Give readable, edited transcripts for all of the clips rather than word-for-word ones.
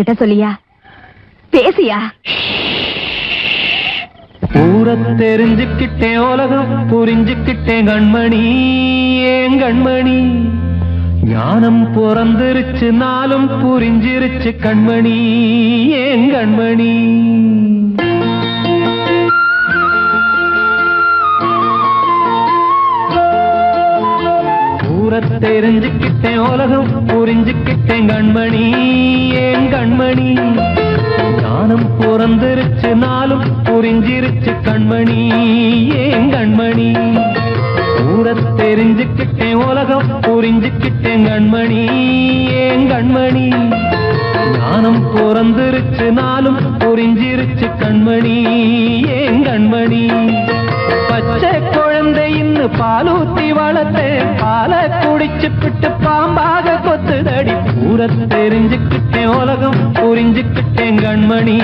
என்கிட்ட சொல்லியா? பேசியா? ஊர தெரிஞ்சுக்கிட்டேன், உலகம் புரிஞ்சுக்கிட்டேன் கண்மணி, ஏன் கண்மணி. ஞானம் பிறந்திருச்சு, நாளும் புரிஞ்சிருச்சு கண்மணி, ஏன் கண்மணி. தெரிஞ்சுக்கிட்டேன், உலகம் புரிஞ்சுக்கிட்டேன் கண்மணி, ஏன் கண்மணி. ஞானம் பிறந்திருச்சு, நாளும் புரிஞ்சிருச்சு கண்மணி, ஏன் கண்மணி. ஊர தெரிஞ்சுக்கிட்டேன், உலகம் புரிஞ்சுக்கிட்டேன் கண்மணி, ஏன் கண்மணி. ஞானம் பிறந்திருச்சு, நாளும் புரிஞ்சிருச்சு கண்மணி, ஏன் கண்மணி. பச்சை குழந்தை இன்னும் பாலூத்தி வளர்த்தேன், பாலை குடிச்சு பிட்டு பாம்பாக கொத்துதடி. ஊர தெரிஞ்சுக்கிட்டேன், உலகம் புரிஞ்சுக்கிட்டேன் கண்மணி,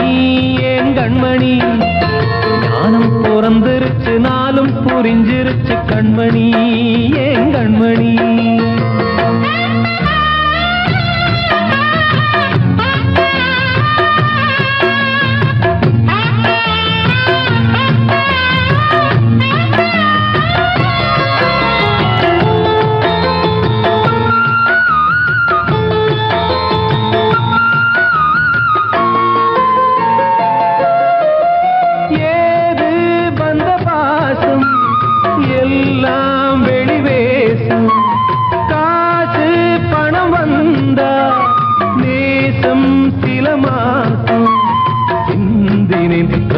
ஏன் கண்மணி. ஞானம் பிறந்திருச்சு, நாளும் புரிஞ்சிருச்சு கண்மணி, ஏன் கண்மணி.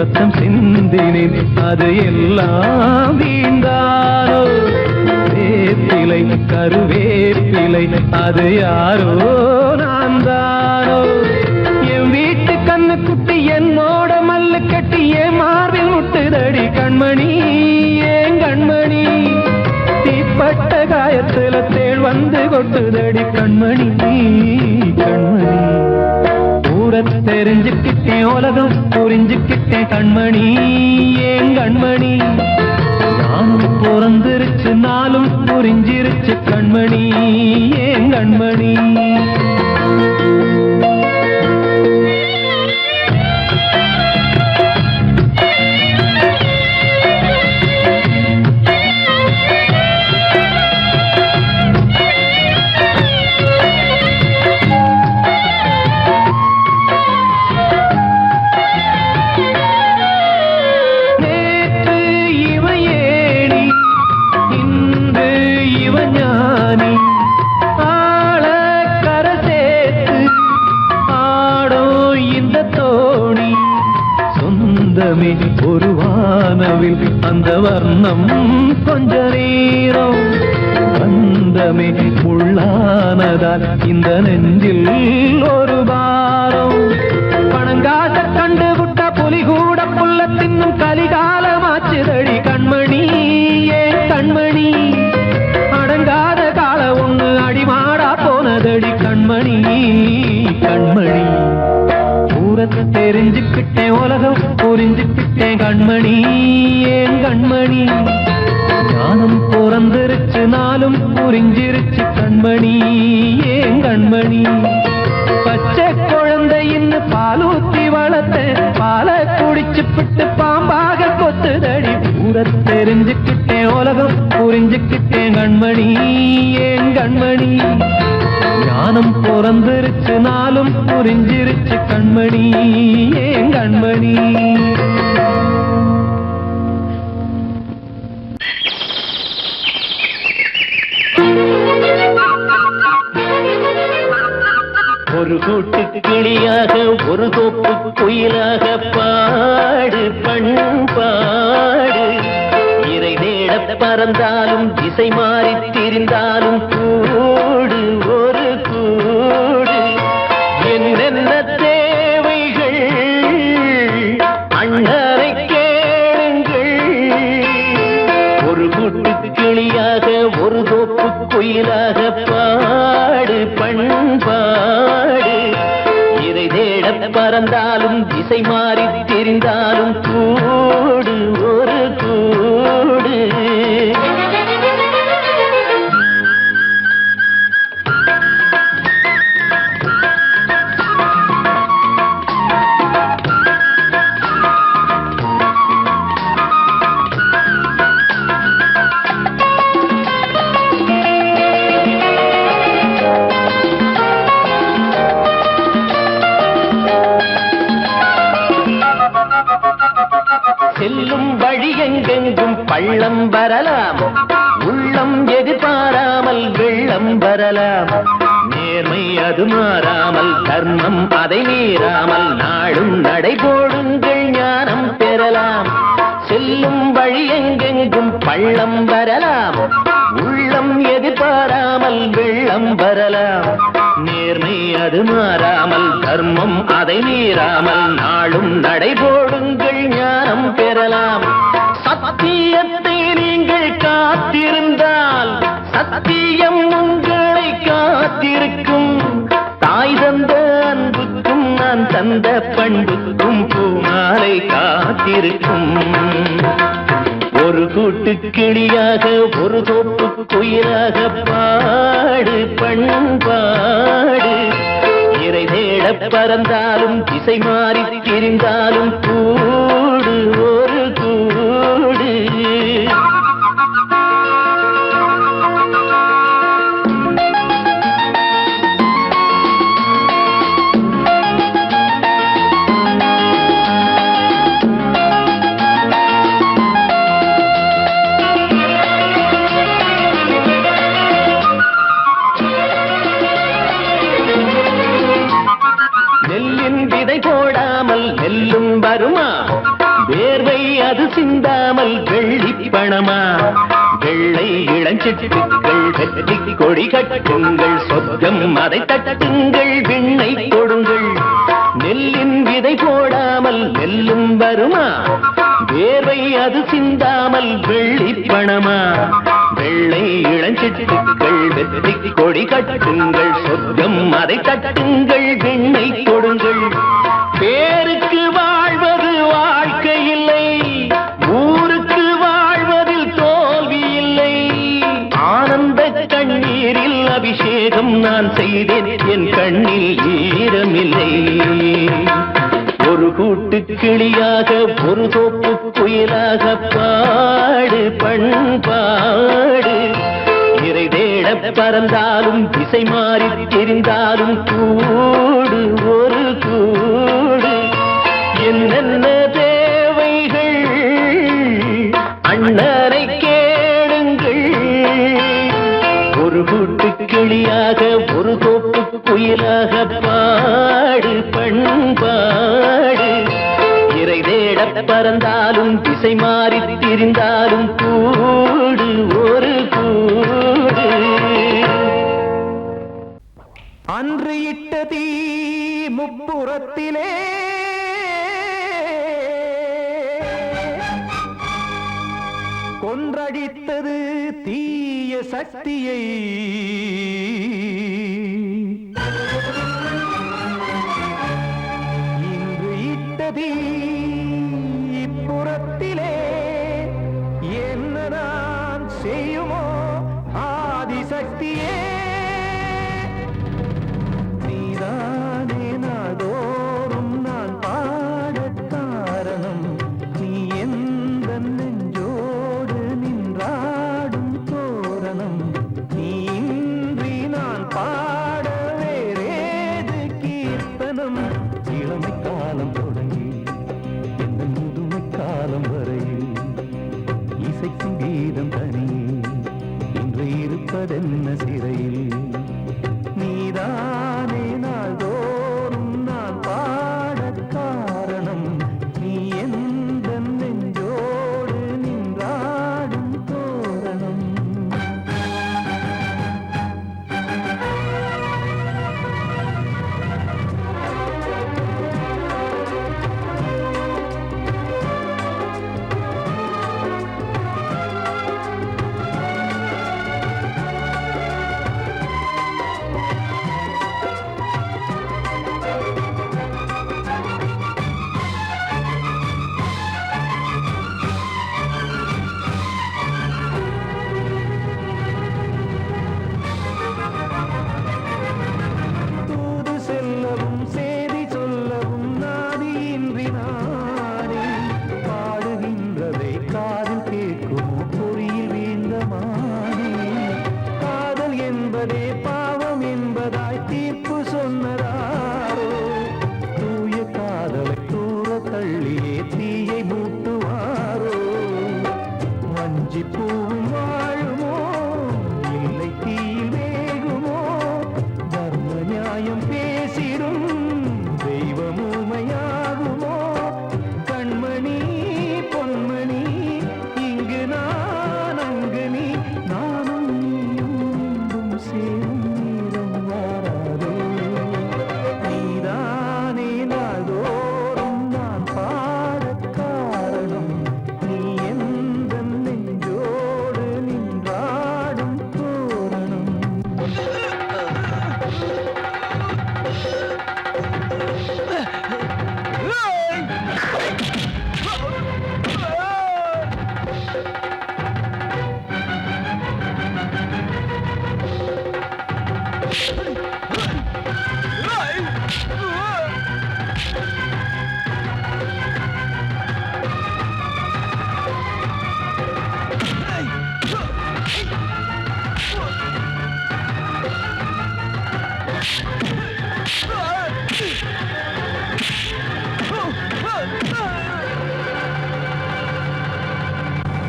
ரத்தம் சிந்தினேன், அது எல்லாம் வீண்டானோ. வேப்பிலை கருவேப்பிலை, அது யாரோ நான் தானோ. என் வீட்டு கண்ணு குட்டி என்னோட மல்லு கட்டி என் மார்பில் முட்டுதடி கண்மணி, ஏன் கண்மணி. தீப்பட்ட காயத்துல தேள் வந்து கொட்டுதடி கண்மணி, கண்மணி. தெரிஞ்சுக்கிட்டேன், உலகம் புரிஞ்சுக்கிட்டேன் கண்மணி, ஏன் கண்மணி. ஞானம் பிறந்திருச்சு, நாளும் புரிஞ்சிருச்சு கண்மணி, ஏன் கண்மணி. ஒரு வானவில் அந்த வர்ணம் கொஞ்ச நேரம் பந்தமே உள்ளானதால் இந்த நெஞ்சில் ஒரு பாரம். பணங்காச கண்டு விட்ட புலி கூட புல்ல தின்னும் கலிகாலமாச்சுதடி கண்மணி, ஏன் கண்மணி. அடங்காத கால ஒண்ணு அடிமாடா போனதடி கண்மணி, கண்மணி. தெரிஞ்சுக்கிட்டேன், உலகம் புரிஞ்சுக்கிட்டேன் கண்மணி, ஏன் கண்மணி. ஞானம் பிறந்திருச்சு, நாளும் புரிஞ்சிருச்சு கண்மணி, ஏன் கண்மணி. பச்சை குழந்தை இன்னும் பாலூத்தி வளர்த்தேன், பாலை குடிச்சு பிட்டு பாம்பாக கொத்துதடி. ஊர தெரிஞ்சுக்கிட்டேன், உலகம் புரிஞ்சுக்கிட்டேன் கண்மணி, ஏன் கண்மணி. ஞானம் பிறந்திருச்சு, நாளும் புரிஞ்சிருச்சு கண்மணி, ஏன் கண்மணி. ஒரு கூட்டு கிளியாக, ஒரு தோப்பு குயிலாக பாடு பண்பாடு. இறை தேட பறந்தாலும், திசை மாறி திரிந்தாலும் கூடு ஒரு கூடு. என்னென்ன தேவைகள் அண்ணரை கேளுங்கள். ஒரு கூட்டு கிளியாக, ஒரு தோப்பு குயிலாக பாடு பண்பாடு. இறை தேட பறந்தாலும், திசை மாறி திரிந்தாலும் கூடு ஒரு கூடு. வரலாம். நேர்மை அது மாறாமல், தர்மம் அதை மீறாமல், நாளும் நடைபோடுங்கள் ஞானம் பெறலாம். செல்லும் வழி எங்கெங்கும் பள்ளம் வரலாம், உள்ளம் எதிர்பாராமல் வெள்ளம் வரலாம். நேர்மை அது மாறாமல், தர்மம் அதை மீறாமல், நாளும் நடைபோடுங்கள் ஞானம் பெறலாம். சத்தியத்தை நீங்கள் காத்திருந்தால் சத்தியம் உங்களை காத்திருக்கும். தாய் தந்த அன்புக்கும் நான் தந்த பண்புக்கும் பூமாலை காத்திருக்கும். ஒரு கூட்டு கிளியாக ஒரு தோப்பு குயிலாக பாடு பண்பாடு. இறை தேட பறந்தாலும் திசை மாறி திரிந்தாலும் கூடு ஒரு கூடு. போடாமல் நெல்லும் வருமா, வேர்வை அது சிந்தாமல் வெள்ளி பணமா. வெள்ளை இளஞ்சிட்டுக்கள் வெற்றி கொடி கட்டுங்கள், சொர்க்கம் அதை தட்டுங்கள், விண்ணை கொடுங்கள். நெல்லின் விதை போடாமல் நெல்லும் வருமா, வேர்வை அது சிந்தாமல் வெள்ளி பணமா. வெள்ளை இளஞ்சிட்டுக்கள் வெற்றி கொடி கட்டுங்கள், சொர்க்கம் அதை தட்டுங்கள், விண்ணை கொடுங்கள். பேருக்கு வாழ்வது வாழ்க்கை இல்லை, ஊருக்கு வாழ்வதில் தோல்வி இல்லை. ஆனந்த கண்ணீரில் அபிஷேகம் நான் செய்தேன், என் கண்ணில் ஈரமில்லை. ஒரு கூட்டு கிளியாக ஒரு தோப்பு குயிலாக பாடு பண்பாடு. இறை தேட பறந்தாலும் திசை மாறி தெரிந்தாலும் கூடு ஒரு கூடு. என்னென்ன தேவைகள் அண்ணரை கேளுங்கள். ஒரு கூட்டு கிளியாக ஒரு தோப்பு குயிலாக பாடு பண்பாடு. இறை தேட பறந்தாலும் திசை மாறி திரிந்தாலும் கூடு ஒரு கூடு. அன்று இட்ட தீ முப்புறத்திலே கொன்றடித்தது தீய சக்தியை. இன்று இட்ட தீ இப்புறத்திலே என்ன நான் செய்யுமோ ஆதிசக்தியே. நீதானே நாள்தோறும் நான் பாடக் காரணம், நீ எந்த நெஞ்சோடு நின்றாடும் தோரணம். நீ இன்றி நான் பாட வேறேது கீர்த்தனம். இளமை காலம் தொடங்கி எந்த முதுமை காலம் வரையில் இசைக்கும் கீதம் தனியே இன்று இருப்பதென்ன சிறையில். நீதானே நாள்தோறும் நான் பாடக் காரணம், நீ எந்த நெஞ்சோடு நின்றாடும் தோரணம்.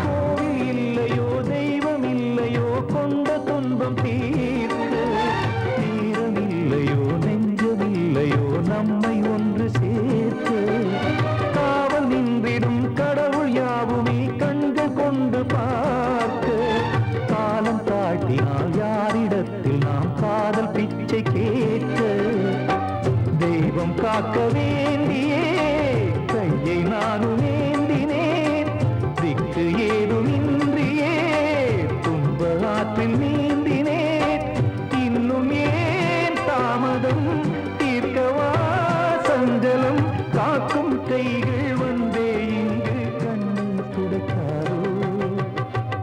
கோவில் இல்லையோ தெய்வம் இல்லையோ கொண்ட துன்பம் தீர்க்க நேரம் இல்லையோ நெஞ்சம் இல்லையோ நம்மை ஒன்று சேர்க்க காவல் நின்றிடும் கடவுள் யாவுமே கண்கள் கொண்டு பார்க்க காலம் தாட்டினால் யாரிடத்தில் நாம் காதல் பிச்சை கேட்க தெய்வம் காக்க வேண்டியே கையை நானும் ஏந்தினேன் திக்கு ஏதுமின்றியே துன்ப ஆற்றில் நீந்தினேன் இன்னும் ஏன் தாமதம் தீர்க்கவா சஞ்சலம் காக்கும் கைகள் வந்தே இங்கு கண்ணீர் துடைக்காரோ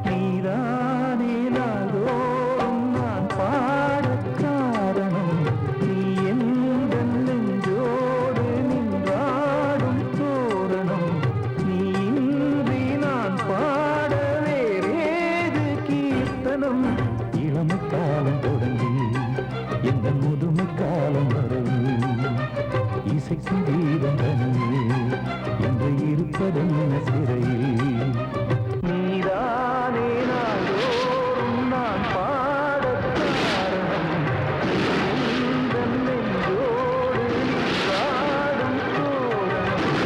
நீதானே நாள்தோறும் நான் பாடக் காரணம் நீ எந்த நெஞ்சோடு நின்றாடும் தோரணம் நீ இன்றி நான் பாட வேறேது கீர்த்தனம் இளமை காலம் தொடங்கி எந்த முதுமை காலம் வரை இசைக்கும் கீதம் தனியே என்று இருப்பதென்ன சிறையில் நீதானே நாள்தோறும் நான் பாடக் காரணம் நீ எந்த நெஞ்சோடு நின்றாடும் தோரணம்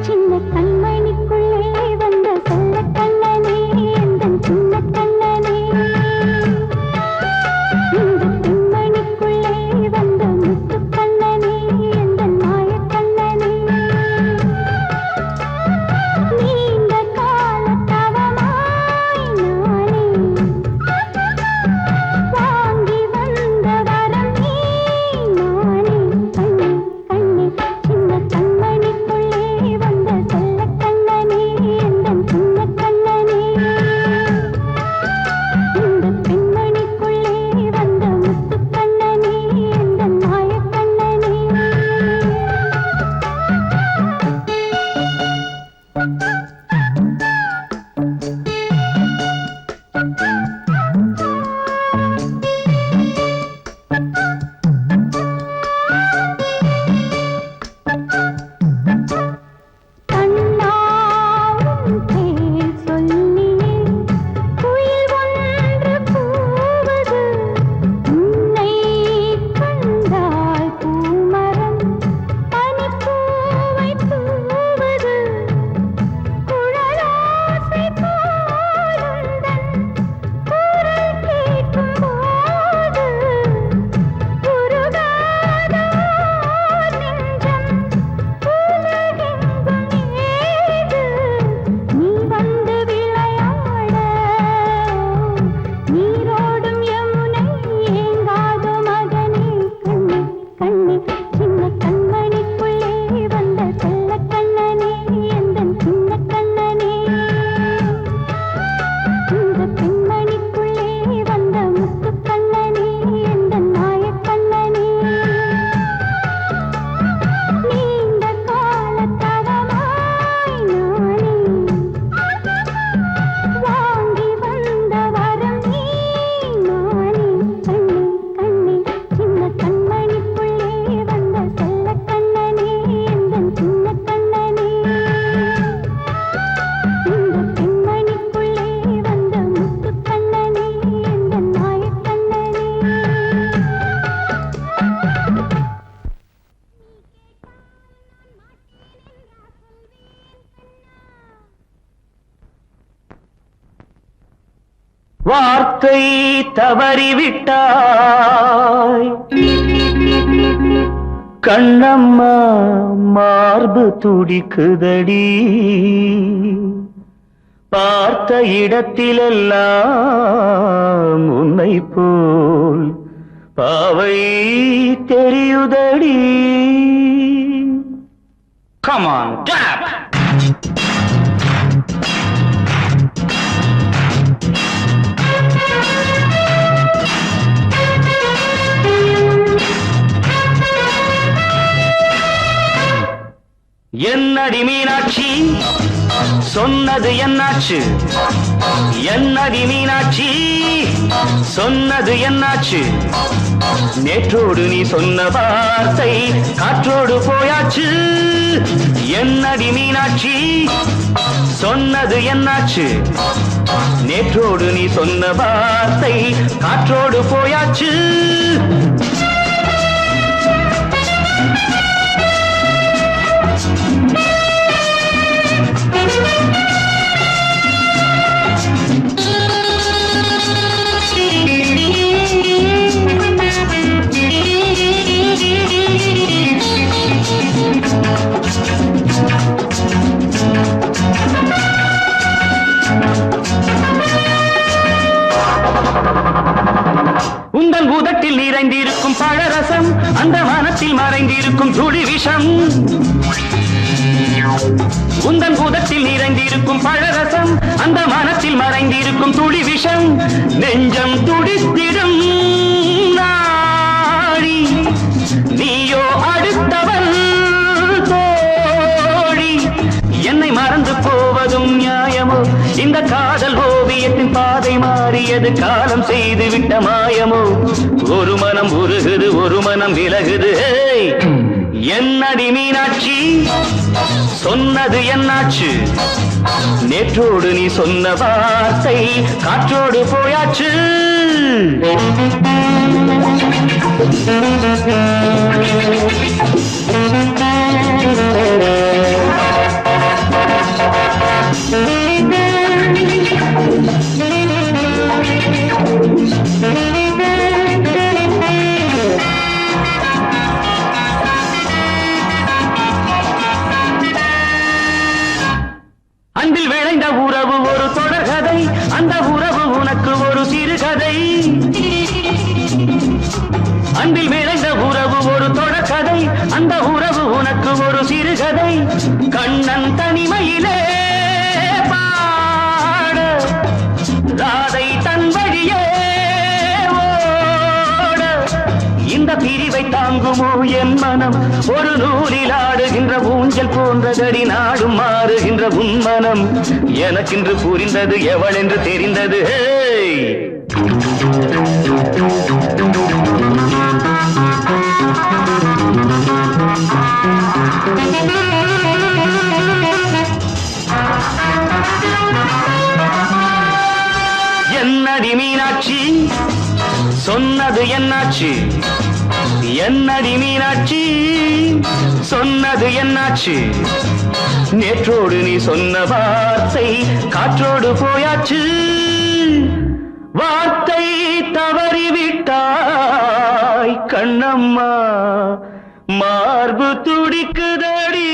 சின்ன கண்மணிக்குள்ளே வந்த செல்ல கண்ணனே எந்தன் சின்ன கண்ணனே இந்த பெண்மணிக்குள்ளே வந்த முத்து கண்ணனே எந்தன் மாய கண்ணனே நீண்ட கால தவமாய் நானே வாங்கி வந்த வரம் நீ நானே கண்ணே கண்ணே சின்ன கண்மணிக்குள்ளே வந்த செல்ல கண்ணனே எந்தன் சின்ன கண்ணனே இந்த பெண்மணிக்குள்ளே வந்த முத்து கண்ணனே எந்தன் மாய கண்ணனே கண்ணாவும் தேன் சொல்லியே குயில் ஒன்று கூவது உன்னை கண்டால் பூமரம் பனிப்பூவை தூவது குழலோசை போலுந்தன் குரல் கேட்கும் போது உருகாதோ நெஞ்சம் உலகெங்கும் ஏது நீ வந்து விளையாட நீரோடும் யமுனை ஏங்காதோ மகனே கண்ணே கண்ணே சின்ன கண்மணிக்குள்ளே வந்த செல்ல கண்ணனே எந்தன் சின்ன கண்ணனே இந்த பெண்மணிக்குள்ளே வந்த முத்து கண்ணனே எந்தன் மாய கண்ணனே நீண்ட கால தவமாய் நானே வாங்கி வந்த வரம் நீ நானே கண்ணே கண்ணே சின்ன கண்மணிக்குள்ளே வந்த செல்ல கண்ணனே எந்தன் சின்ன கண்ணனே இந்த பெண்மணிக்குள்ளே வந்த முத்து கண்ணனே எந்தன் மாய கண்ணனே வார்த்தை தவறிவிட்டாய் கண்ணம்மா மார்பு துடிக்குதடி பார்த்த இடத்திலெல்லாம் உன்னை போல் பாவை தெரியுதடி. Come on, tap! என்னடி மீனாட்சி சொன்னது என்னாச்சு? என்னடி மீனாட்சி சொன்னது என்னாச்சு? நேற்றோடு நீ சொன்ன வார்த்தை காற்றோடு போயாச்சு. என்னடி மீனாட்சி சொன்னது என்னாச்சு? நேற்றோடு நீ சொன்ன வார்த்தை காற்றோடு போயாச்சு. உந்தன் உதட்டில் நிறைந்திருக்கும் பழரசம் அந்த மனத்தில் மறைந்திருக்கும் துளி விஷம். உந்தன் உதட்டில் நிறைந்திருக்கும் பழரசம் அந்த மனத்தில் மறைந்திருக்கும் துளி விஷம். நெஞ்சம் துடித்திடும் நாடி நீயோ அடுத்தவன் தோழி. என்னை மறந்து போவதும் நியாயமோ? இந்த காதல் ஓவியத்தின் பாதை மாறியது காலம் செய்து விட்ட மாயமோ? ஒரு மனம் உருகுது ஒரு மனம் விலகுது. என்னடி மீனாட்சி சொன்னது என்னாச்சு? நேற்றோடு நீ சொன்ன வார்த்தை காற்றோடு போயாச்சு. அன்பில் விளைந்த உறவு ஒரு தொடர்கதை, அந்த உறவு உனக்கு ஒரு சிறுகதை. அன்பில் விளைந்த உறவு ஒரு தொடர்கதை, அந்த உறவு உனக்கு ஒரு சிறுகதை. கண்ணன் தனிமையிலே பாட ராதை தன் வழியே ஓட. இந்த பிரிவை தாங்குமோ என் மனம்? ஒரு நூலில் ஆடுகின்ற ஊஞ்சல் போன்றதடி நாடும் மாறுகின்ற உன்மனம். எனக்கென்று புரிந்தது எவள் என்று தெரிந்தது. என்னடி மீனாட்சி சொன்னது என்னாச்சு? என்னடி மீனாட்சி சொன்னது என்னாச்சு? நேற்றோடு நீ சொன்ன வார்த்தை காற்றோடு போயாச்சு. வார்த்தை தவறிவிட்டாய் கண்ணம்மா, மார்பு துடிக்குதடி.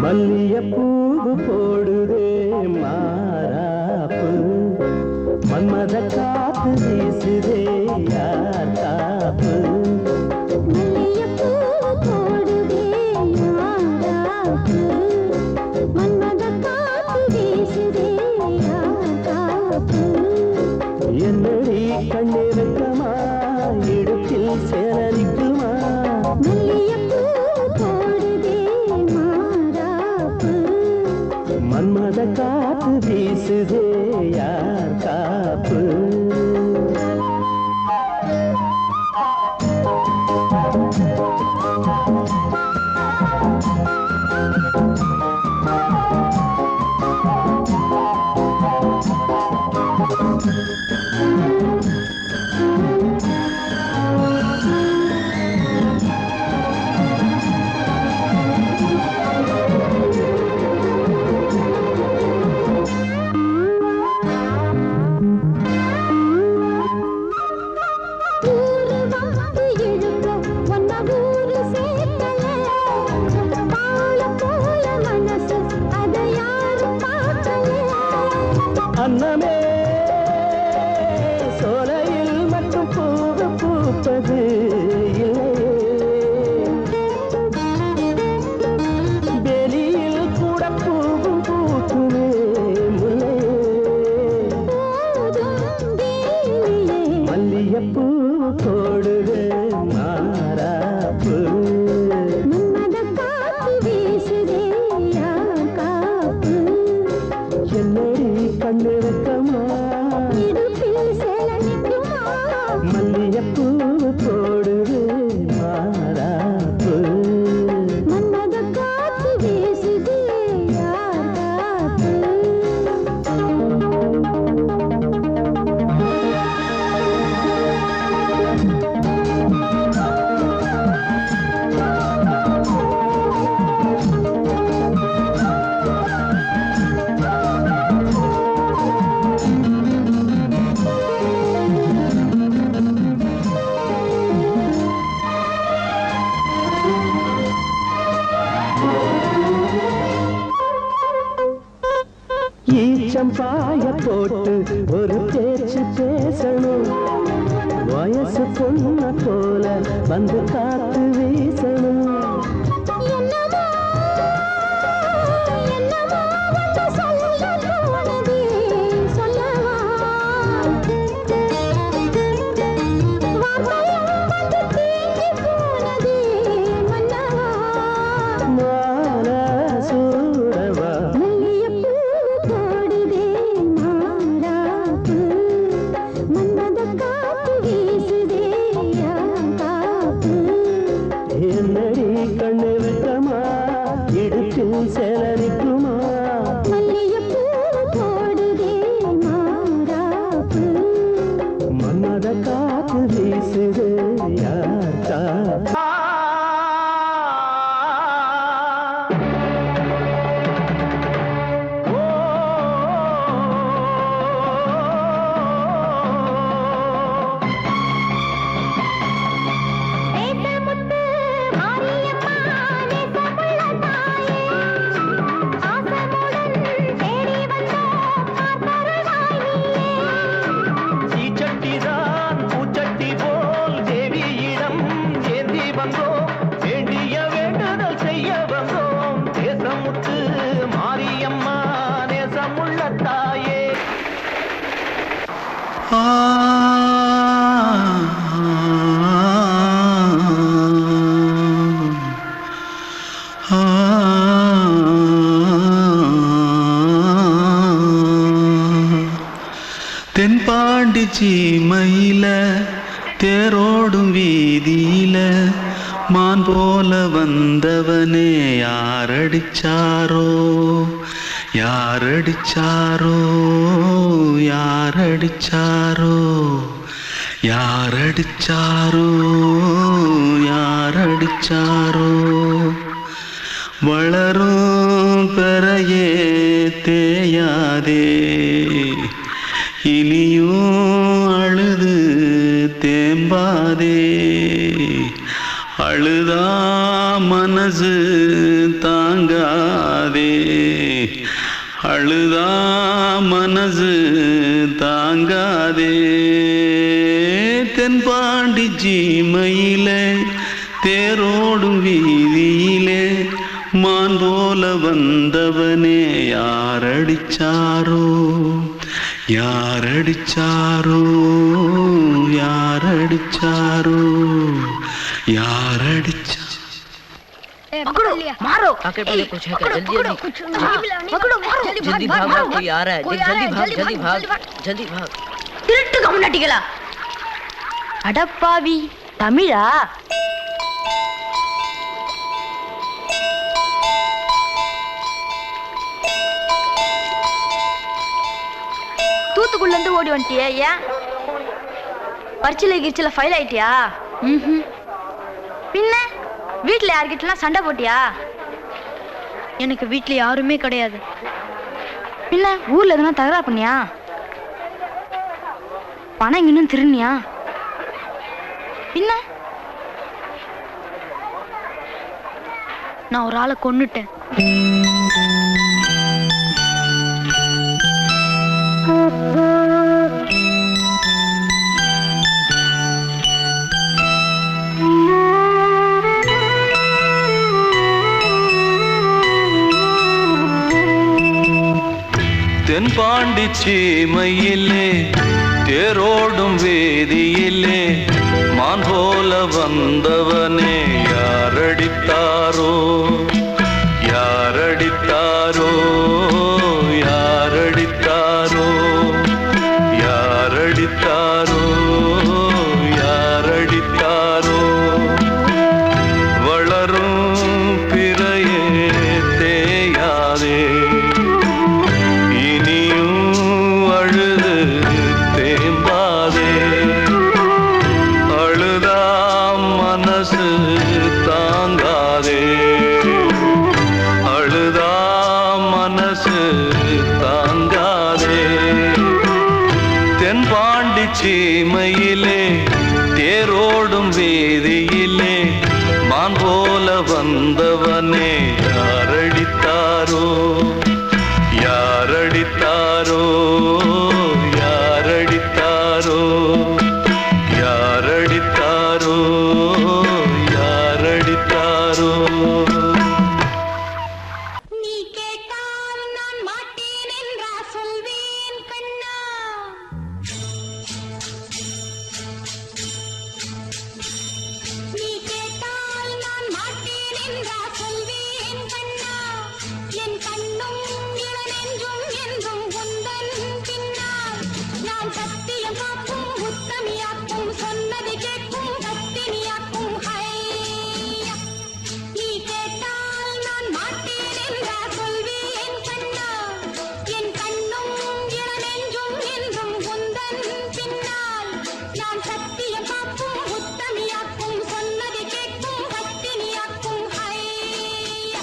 மல்லியப்பூவு போடுதே மாறாப்பு, மன்மத காத்து வீசுதே யார் காப்பு. மல்லிகைப்பூவு போடுதே மாறாப்பு, மன்மத காத்து வீசுதே யார் காப்பு. என்னடி கண்ணிருக்கமா இடுப்பில் சேரரிக்குமா? மல்லிகைப்பூவு போடுதே மாறாப்பு, மன்மத காத்து வீசுதே யார் காப்பு. அன்னமே போடுது இல்லையே வெளியில் கூட பூவும் பூக்குமே முல்லையே மல்லியப்பூ போடுது மாறாப்பு என்னடி கண்ணு வைக்கமா மல்லியப்பூ போடுது மாறாப்பு ஈச்சம்பாய போட்டு ஒரு பேச்சு பேசணும் வயசு பொண்ண போல வந்து காத்து வீசணும் என்னடி கண்ணு வைக்கமா இடுப்பில் சேலரிக்குமா மன்மத காத்து வீசுது யார் காத்து தென்பாண்டி சீமையில தேரோடும் வீதியில மான் போல வந்தவனே யாரடிச்சாரோ யாரடிச்சாரோ யாரடிச்சாரோ யாரடிச்சாரோ யாரடிச்சாரோ வளரும் பெறையே தேயாதே இனியும் அழுது தேம்பாதே அழுதா மனசு தாங்காதே அழுதா மனசு தாங்காதே தென்பாண்டி சீமையிலே தேரோடும் வீதியிலே மான் போல வந்தவனே யாரடிச்சாரோ யாரடிச்சாரோ யாரடிச்சாரோ யாரடிச்சா पकड़ो मारो आके पहले कुछ है क्या जल्दी पकड़ो मारो जल्दी भाग कोई आ रहा है जल्दी भाग திருட்டு கம்முனட்டிகளா அடப்பாவி தமிழா தூத்துக்குள்ள இருந்து ஓடி வந்துட்டியா ஏன் பரிச்சையில கிரிச்சில ஃபைல் ஆயிட்டியா பின்ன வீட்டுல யார்கிட்டலாம் சண்டை போட்டியா எனக்கு வீட்டுல யாருமே கிடையாது பின்ன ஊர்ல எதுனா தகராறு பண்ணியா பணம் இன்னும் திருநியா பின்ன நான் ஒரு ஆளை கொன்னுட்டேன் சீமையிலே தேரோடும் வேதியிலே மான் போல வந்தவனே யாரடித்தாரோ யாரடித்தாரோ யாரடித்தாரோ யாரடித்தாரோ யாரடித்தாரோ வளரும் பிறையே தேயாதே தாங்காதே அழுதா மனசு தாங்காதே தென்பாண்டி சீமையிலே தேரோடும் வேதியிலே மான் போல வந்தவனே யாரடித்தாரோ யாரடித்தாரோ யாரடித்தாரோ யாரடித்தாரோ யாரடித்தாரோ நீ கேட்டால் நான் மாட்டேன் என்றா சொல்வேன் கண்ணா நீ கேட்டால் நான் மாட்டேன் என்றா சொல்வேன் கண்ணா என் கண்ணும் இளநெஞ்சும் என்றும் உந்தன் பின்னால் நான் சத்தியம் காக்கும் உத்தமியாக்கும் சொன்னது கேட்கும் கத்தினியாக்கும் ஹையா நீ கேட்டால் நான் மாட்டேன் என்றா சொல்வேன் கண்ணா என் கண்ணும் இளநெஞ்சும் என்றும் உந்தன் பின்னால் நான் சத்தியம் காக்கும் உத்தமியாக்கும் சொன்னது கேட்கும் கத்தினியாக்கும் ஹையா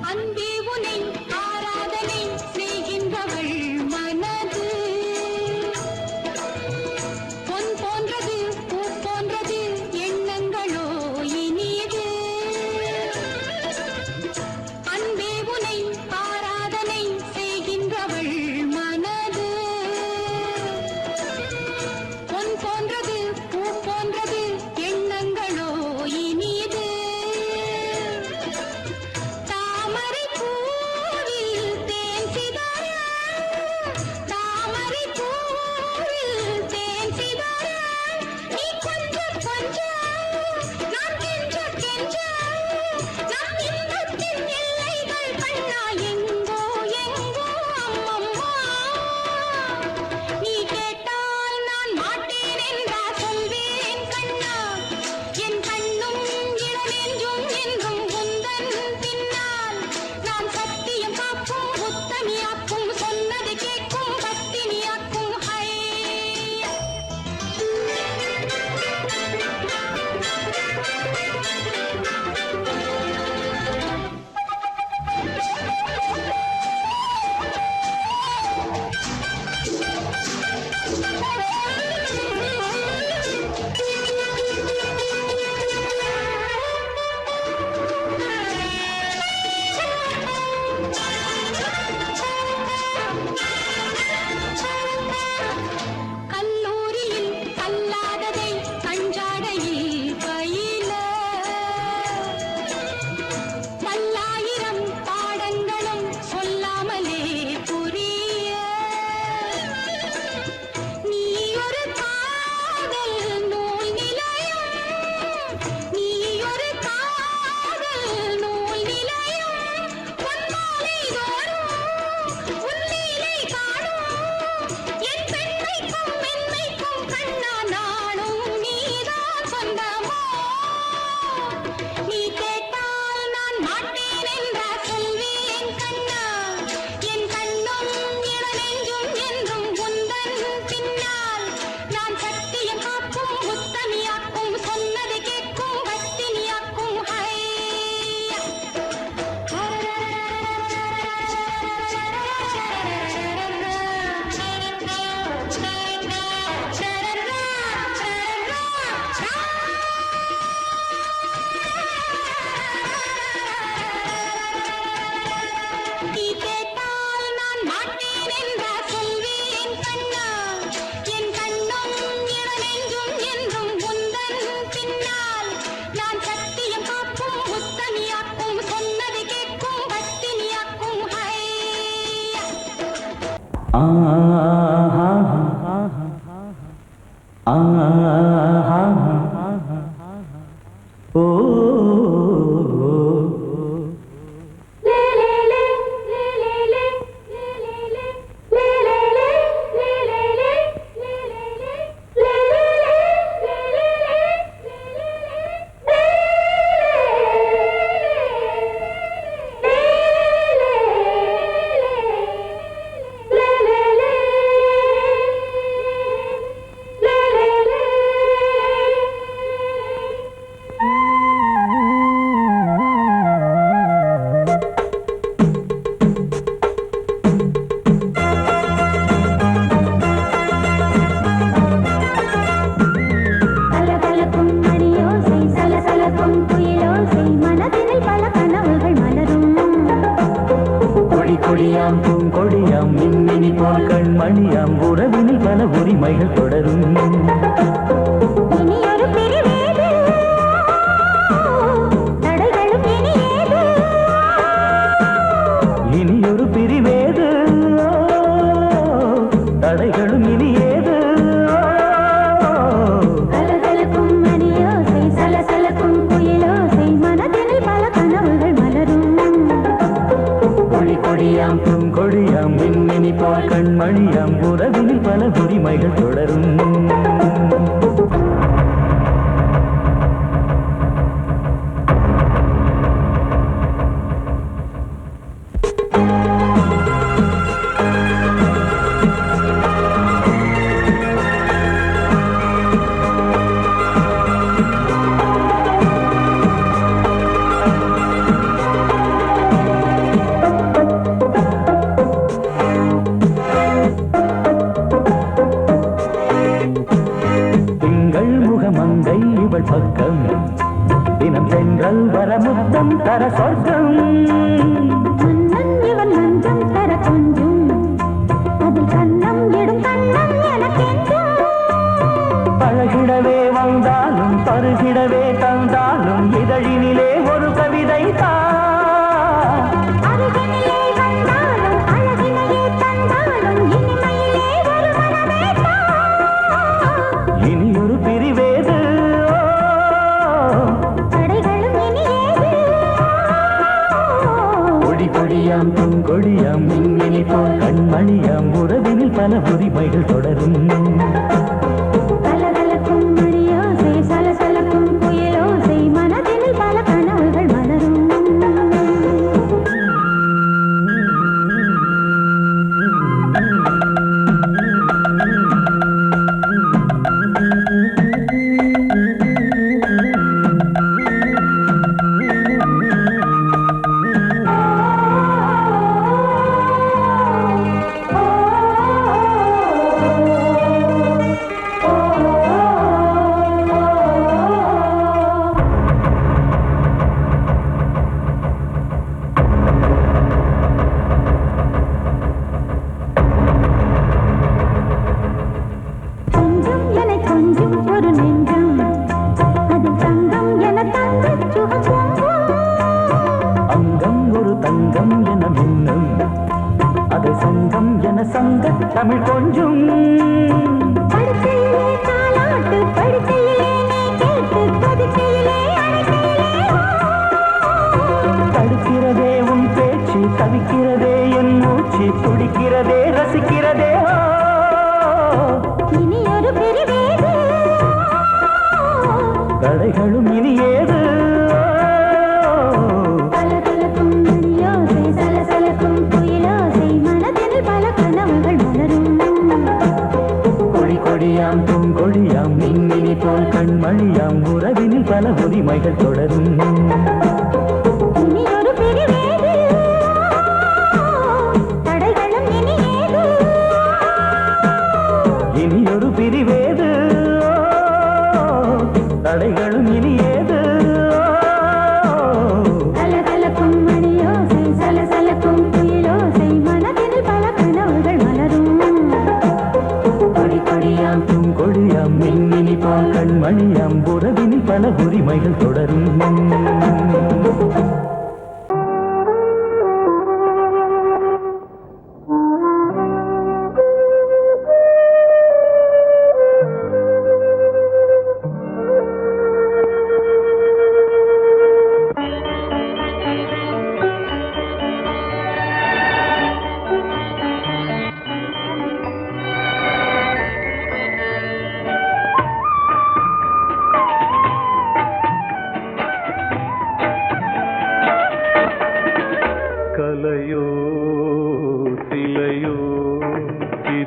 அன்பே உனை ஆராதனை செய்கின்றவள் மனது கொடியாம் பூங்கொடியாம் மின்மினி போல் கண்மணியாம் உறவினில் பல உரிமைகள் தொடரும். இனியொரு பிரிவேது தடைகளும் இனி ஏது. கலகலக்கும் மணியோசை சலசலக்கும் குயிலோசை மனதினில் பல கனவுகள் மலரும். கொடியாம் பூங்கொடியாம் மின்மினி போல் கண்மணியாம் உறவினில் பல உரிமைகள் தொடரும். மங்கை இவள் பக்கம் தினம் சென்றல் வர முத்தம் தர சொர்க்கம். மன்னன் இவன் மஞ்சம் தர கொஞ்சம் அதில் கண்ணம் இடும் கண்ணம் எனக்கென்றும். பழகிடவே வந்தாலும் பருகிடவே தந்தாலும் இதழினிலே ஒரு கவிதை தான். அருகினிலே வந்தாலும் அழகினையே தந்தாலும் இனிமையிலே ஒரு மனமே தான். இனியொரு பிரிவேது தடைகளும் இனி ஏது. கொடியாம் பூங்கொடியாம் மின்மினி போல் கண்மணியாம் உறவினில் பல உரிமைகள் தொடரும். கலகலக்கும் மணியோசை சலசலக்கும் குயிலோசை மனதினில் பல கனவுகள் மலரும். கொஞ்சம் என கொஞ்சம் ஒரு நெஞ்சம் அதில் தங்கம் என தங்க சுகம். அங்கம் ஒரு தங்கம் என மின்னும் அது சங்கம் என சங்க தமிழ் கொஞ்சம். படுக்கையிலே தாலாட்டு படுக்கையிலே நீ கேட்டு படுக்கையிலே அழைக்கையிலே தடுக்கிறதே உன் பேச்சு தவிக்கிறதே என் மூச்சு துடிக்கிறதே ரசிக்கிறதே. இனி ஒரு பிரிவேது தடைகளும் இனி ஏது. கலகலக்கும் மணியோசை சலசலக்கும் குயிலோசை மனதில் பல கனவுகள் மலரும். கொடியாம் பூங்கொடியாம் மின்மினி போல் கண்மணியாம் உறவினில் பல உரிமைகள் தொடரும். இனி ஒரு பிரிவேது தடைகளும் இனி ஏது. இனியொரு பிரிவேது தடைகளும் இனி ஏது. கலகலக்கும் மணியோசை சலசலக்கும் குயிலோசை மனதில் பல கனவுகள் மலரும். கொடியாம் பூங்கொடியாம் மின்மினி போல் கண்மணியாம் உறவினில் பல உரிமைகள் தொடரும்.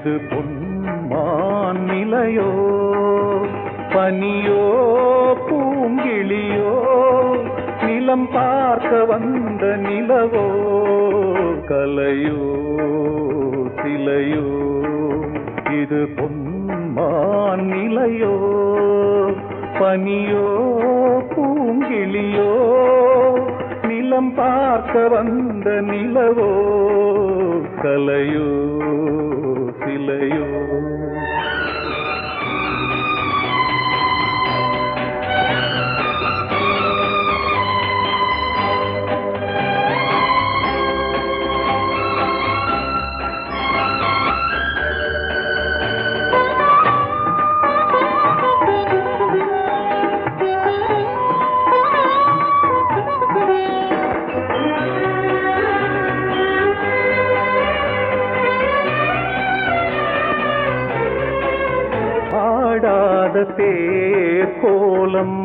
இது பொன்மான் நிலையோ பனியோ பூங்கிளியோ நிலம் பார்க்க வந்த நிலவோ கலையோ சிலையோ இது பொன்மான் நிலையோ பனியோ பூங்கிளியோ நிலம் பார்க்க வந்த நிலவோ கலையோ சிலையோ தேர் கோலம்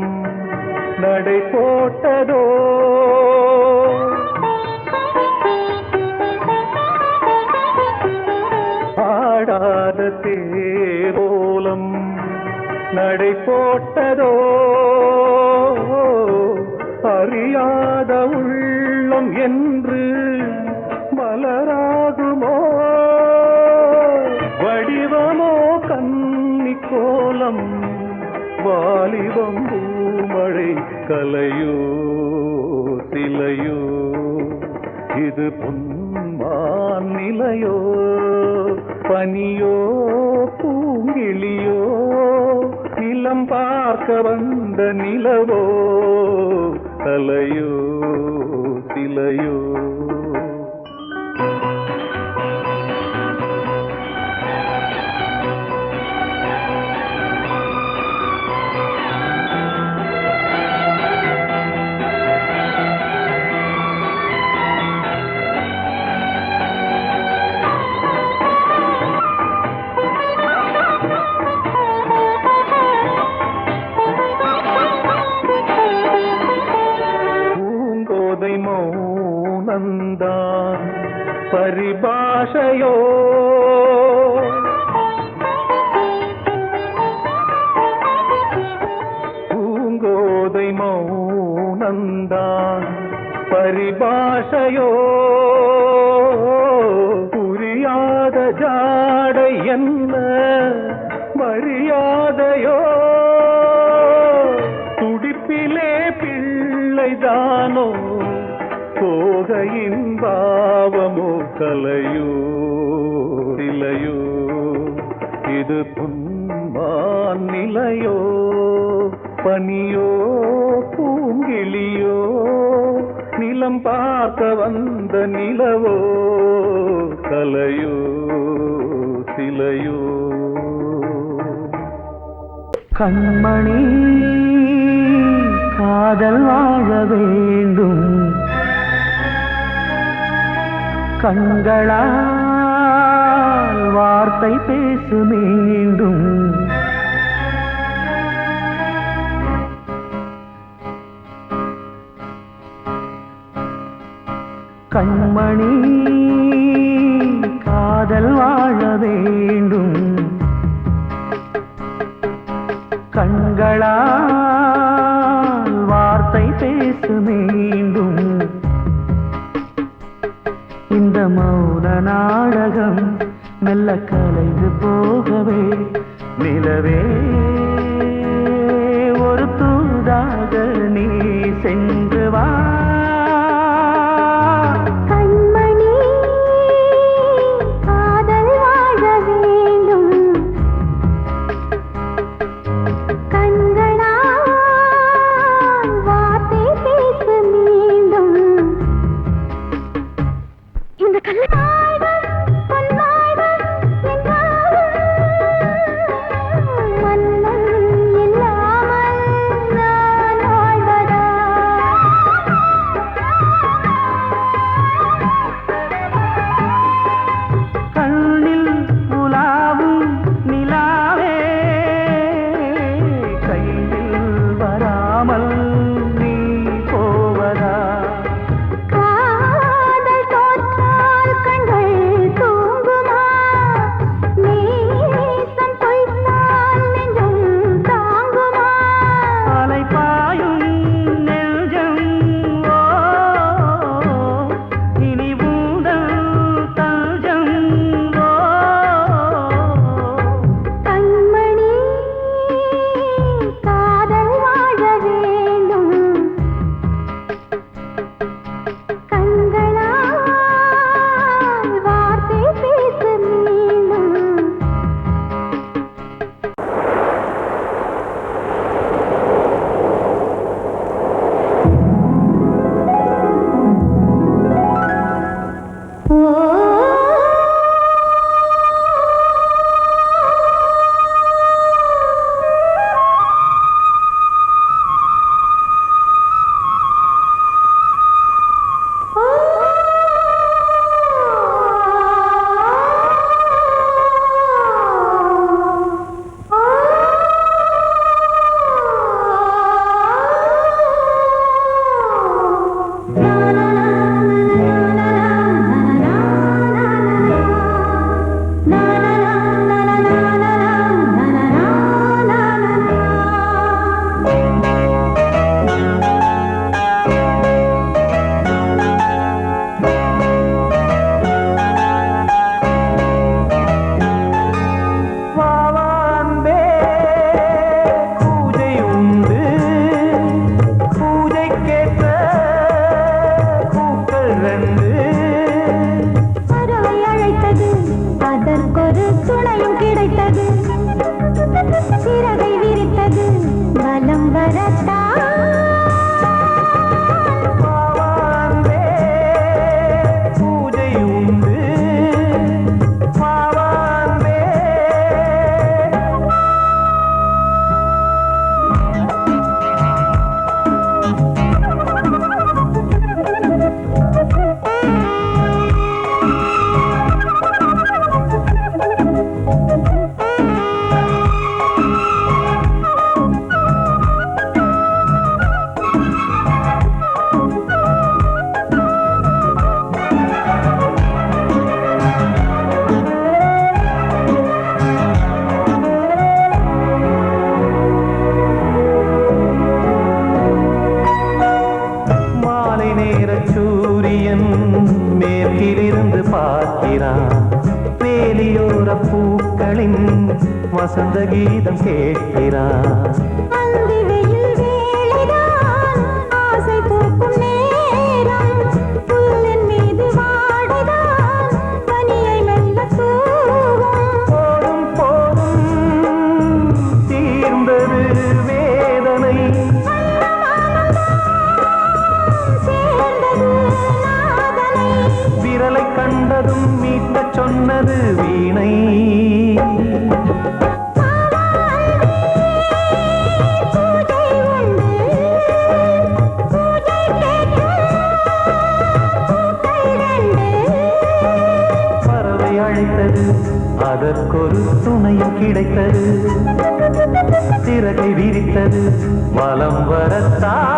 நடை போட்டதோ ஆடாத தேர் கோலம் நடை போட்டதோ அறியாத உள்ளம் என்று மலராகுமோ வடிவமோ கன்னி கோலம் வாலிபம் பூமழை கலையோ சிலையோ இது பொன்மான் நிலையோ பனியோ பூங்கிளியோ நிலம் பார்க்க வந்த நிலவோ கலையோ சிலையோ மௌனந்தான் பரிபாஷையோ பூங்கோதை மௌனந்தான் பரிபாஷையோ புரியாத ஜாடை என்ன மரியாதையோ துடிப்பிலே பிள்ளைதானோ போகையின் பாவமோ கலையோ சிலையோ இது பொன்மான் நிலையோ பனியோ பூங்கிளியோ நிலம் பார்க்க வந்த நிலவோ கலையோ சிலையோ கண்மணி காதல் வாழ வேண்டும் கண்களால் வார்த்தை பேசு மீண்டும் கண்மணி காதல் வாழ வேண்டும் கண்களால் வார்த்தை பேசு மீண்டும் இந்த மௌன நாடகம் மெல்ல கலைந்து போகவே நிலவே ஒரு தூதாக நீ சென்று வா கண்மணி காதல் வாழ வேண்டும் கண்களால் வார்த்தை பேச மீண்டும் இந்த கல்யாணம் பொன்வாழ்வு என்றாலும் மன்னன் அதற்கொரு துணையும் கிடைத்தது சிறகை விரித்தது வலம் வரத்தான் பூஜை உண்டு பாவாந்தே சூரியன் மேற்கிலிருந்து பார்க்கிறான் வேலியோர பூக்களின் வசந்த கீதம் கேட்கிறான் அந்தி வெயில் வேளைதான் ஆசை பூக்கும் நேரம் புல்லின் மீது வாடைதான் பனியை மெல்ல தூவும் போதும் போதும் தீர்ந்தது வேதனை விரலை கண்டதும் மீட்ட சொன்னது வீணை பறவை அழைத்தது அதற்கொரு துணையும் கிடைத்தது சிறகை விரித்தது வலம் வரத்தான்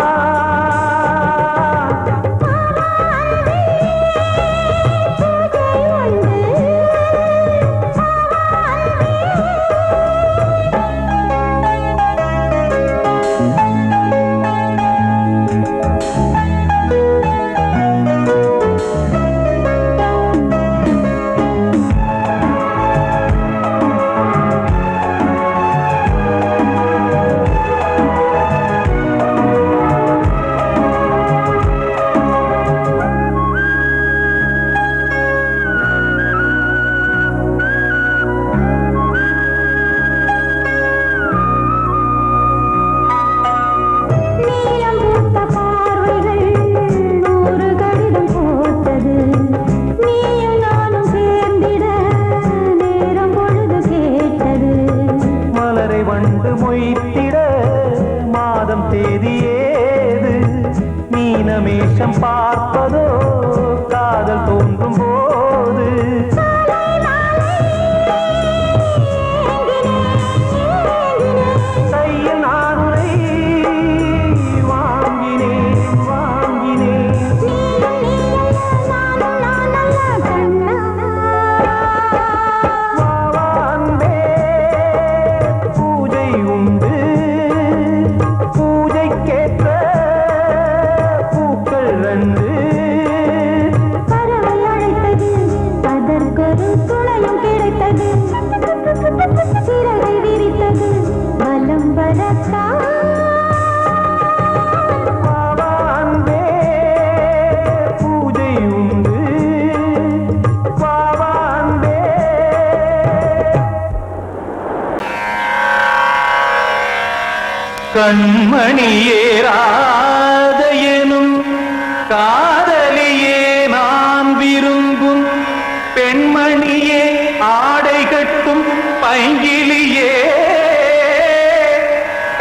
வண்டு மொய்த்திட மாதம் தேதி ஏது மீனமேஷம் பார்ப்பதோ காதல் தோன்றும் போது கையில் நானுரை வாங்கினேன் வாங்கினேன் சிறகை விரித்தது வலம் வரத்தான் பூஜை உண்டு பாவாந்தே கண்மணியேராத எனும் காதலியே நான் விரும்பும் பெண்மணியே ஆடை கட்டும் பைங்கிலியே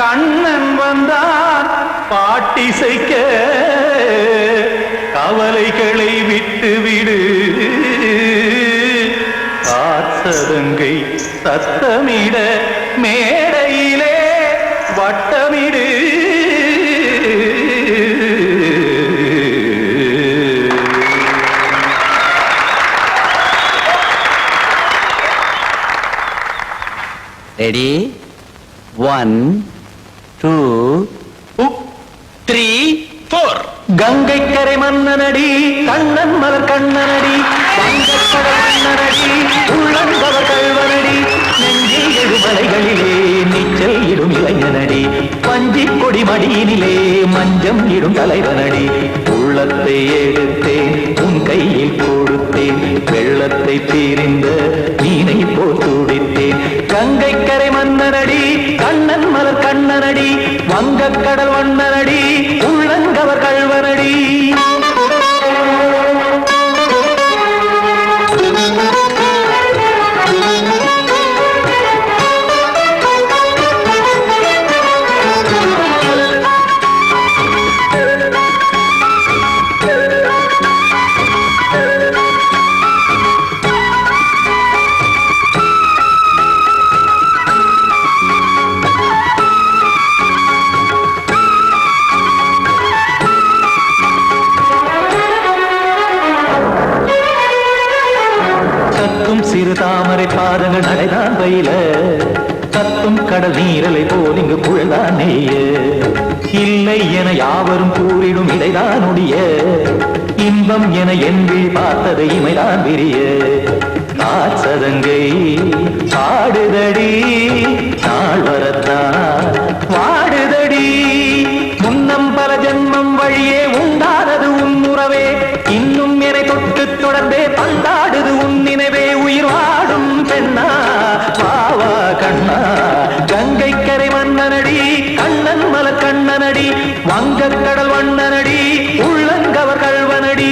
கண்ணன் வந்தான் பாட்டிசைக்க கவலைகளை விட்டுவிடு காசதங்கை சத்தமிட மேடையிலே வட்டமிடு ரெடி 1 2 3 4 கங்கை கரை மன்னனடி கண்ணன் மலர் கண்ணனடி வங்கக்கடல் மன்னனடி உள்ளங்கவர் கல்வனடி நெஞ்சில் எழுமலைகளிலே நீச்சல் இடும் இளைஞனடி பஞ்சிக் கொடி மடியினிலே மஞ்சம் இடும் தலைவனடி உள்ளத்தை எடுத்தேன் உன் கையில் கொடுத்தேன் வெள்ளத்தை பீரிந்த மீனை போல் துடித்தேன். கங்கை கரை மன்னனடி கண்ணன் மலர் கண்ணனடி வங்கக் கடல் வண்ணனடி உள்ளங்கவர் கள்வனடி. சிறு தாமரை பாதங்கள் நடைதான் பயில கத்தும் கடல் நீரலை போல் இங்கு புழல்தான் நெய்ய. இல்லை என யாவரும் கூறிடும் இடைதான் ஒடிய இன்பம் என என் விழி பார்த்தது இமைதான் விரிய. காற்சதங்கை பாடுதடி நாள் வரத்தான் வாடுதடி. முன்னம் பல ஜென்மம் வழியே உண்டானது உன் உறவே இன்னும் என்னை தொட்டு தொடர்ந்தே பந்தாடுது உன் நினைவே. உயிர் வாடும் பெண்ணா வாவா கண்ணா கங்கை கரை மன்னனடி கண்ணன் மலர் கண்ணனடி வங்கக் கடல் வண்ணனடி உள்ளங்கவர் கள்வனடி.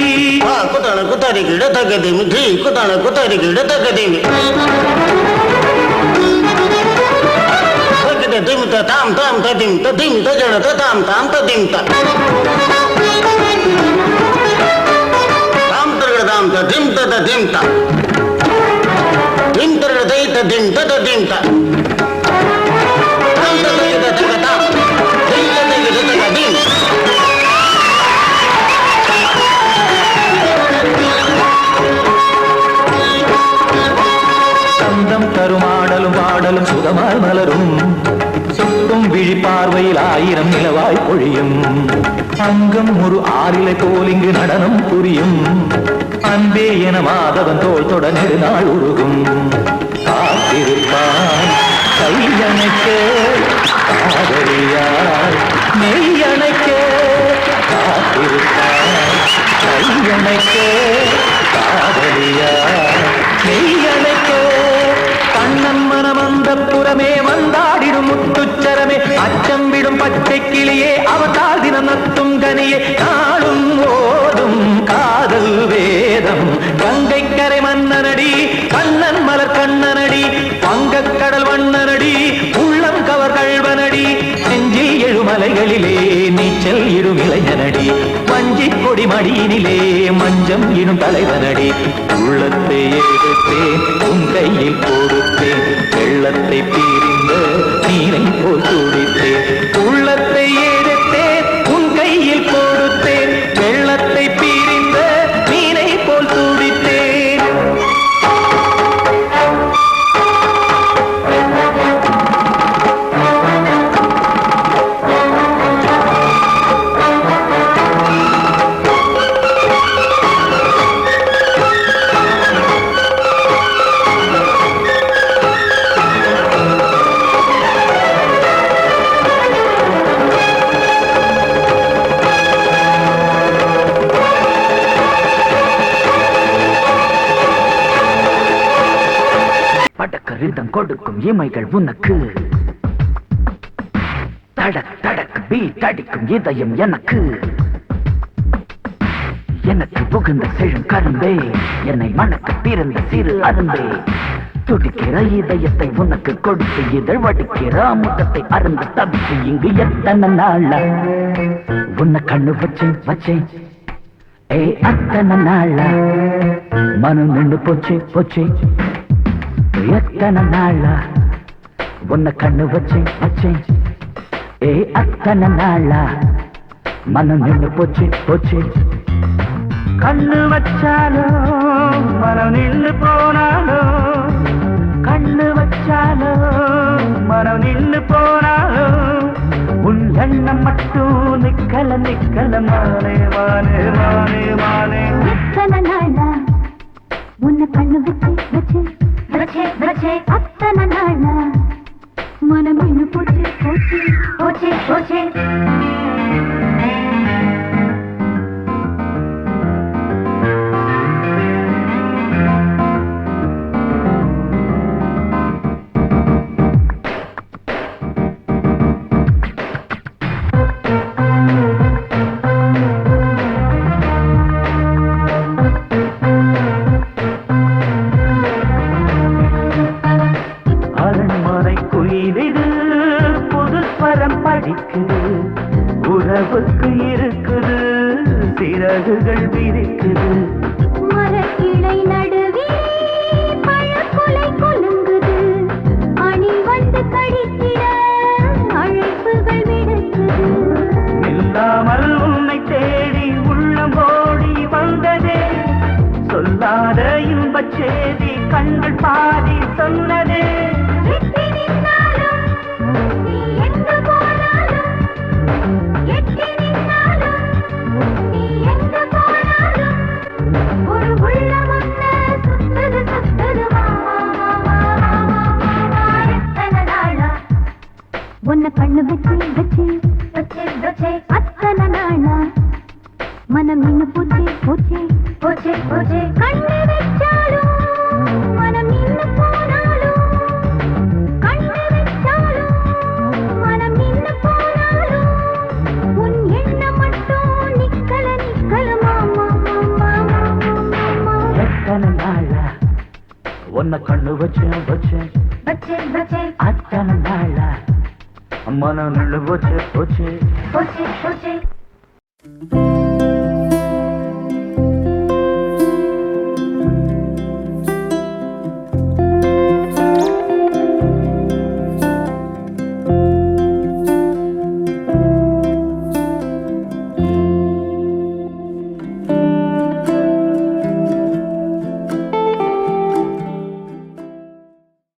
குத்தான குத்தாரி கிட தகதிமி தி குத்தான குத்தாரி கிட தகதிமி தகத திம் த தாம் தாம் ததிம் ததிம் தஜட த தாம் தாம் ததிம் த தாம் தரட தாம் த திம் த ததிம் த திம் தரட தை த திம் த ததிம் த தாம் த தகத தகத திம் த தகத தகதிம். சந்தம் தருமாடலும் பாடலும் சுகமாய் மலரும் சுட்டும் விழி பார்வையில் ஆயிரம் நிலவாய் பொழியும். அங்கம் ஒரு ஆறிலை போல் இங்கு நடனம் புரியும். அன்பே என மாதவன் தோல் தொட நெடுநாள் உருகும். காத்திருப்பான் கையணைக்க காதலியார் மெய்யணைக்க. காத்திருப்பான் கையணைக்க காதலியார் மெய்யணைக்க. கண்ணன் மனம் அந்த புறமே வந்தாடிடும் முத்துச்சரமே அச்சம் விடும் பச்சை கிளியே அவதால் தினம் நத்தும் கனியே. நாளும் ஓடும் காதல் வேதம் கங்கை கரை மன்னனடி கண்ணன் மலர் கண்ணனடி வங்கக் கடல் வண்ணனடி உள்ளம் கவர் கள்வனடி. நெஞ்சில் எழுமலைகளிலே நீச்சல் இடும் இளைஞனடி வஞ்சி கொடி மடியினிலே மஞ்சம் இடும் தலைவனடி. உள்ளத்தை எடுத்தேன் உன் கையில் கொடுத்தேன் வெள்ளத்தை பீரிந்த நீரை போல் துடித்தேன். உள்ளத்தை எடுத்தேன் உன் கையில் கொடுத்தேன் வெள்ளத்தை பீரிந்த நீரை போல் துடித்தேன். படக்கரிதம் கொடுக்கும் இமைகள் உனக்கு தடக் தடக் பீட் அடிக்கும் இதயம் எனக்கு. எனக்கு புகுந்த செழும் கரும்பே என்னை மணக்க பிறந்த சிறு அரும்பே. துடிக்கிற இதயத்தை உனக்கு கொடுத்து இதழ் வடிக்கிற முகத்தை அருந்த தவித்து இங்கு எத்தனை நாளா உன்னை கண்ணு வச்சேன் வச்சேன். ஏ அத்தனை நாளா மனம் நின்று போச்சு போச்சு. எத்தனை நாளா உன்னை கண்ணு வச்சேன் வச்சேன். ஏ அத்தனை நாளா மனம் நின்று போச்சு போச்சு. கண்ணு வச்சாலோ மனம் நின்று போனாலோ கண்ணு வச்சாலோ மனம் நின்று போனாலோ உன் எண்ணம் மட்டும் நிக்கல நிக்கல மானே மானே மானே மானே. எத்தனை நாளா உன்னை கண்ணு வச்சு வச்சு வச்சே வச்சே அத்தனை நாளா மனம் இன்னும் போச்சு போச்சு போச்சு போச்சு. அடிக்குது உறவுக்கு இருக்குது சிறகுகள் விரிக்குது மரக்கிளை நடுவே பழக்குலை கொலுங்குது அணி வந்து கடித்திட அழைப்புகள் விடுக்குது இல்லாமல் உன்னை தேடி உள்ளம் ஓடி வந்ததே சொல்லாத இன்பச் செய்தி கண்கள் பாதி சொன்னதே எட்டி நின்னாலும் நீ எங்கு போனாலும் எட்டி நின்னாலும் நீ எங்கு போனாலும் ஒரு உள்ளம் ஒன்று சுத்துது சுத்துது எத்தனை நாளா உன்னை கண்ணு வச்சு வச்சு வச்சு வச்சு அத்தனை நாளா மனம் நின்னு போச்சே போச்சே போச்சே போச்சே கண்ணு வச்சாலும் மனம் நின்னு போனாலும் கண்ணு வச்சாலும் மனம் நின்னு போனாலும் உன் எண்ணம் மட்டும் நிக்கல நிக்கல மாமா மாமா மாமா எத்தனை நாளா உன்னை கண்ணு வச்சேன் வச்சேன் வச்சே வச்சே அத்தனை நாளா மனம் நின்று போச்சே போச்சே போச்சே போச்சே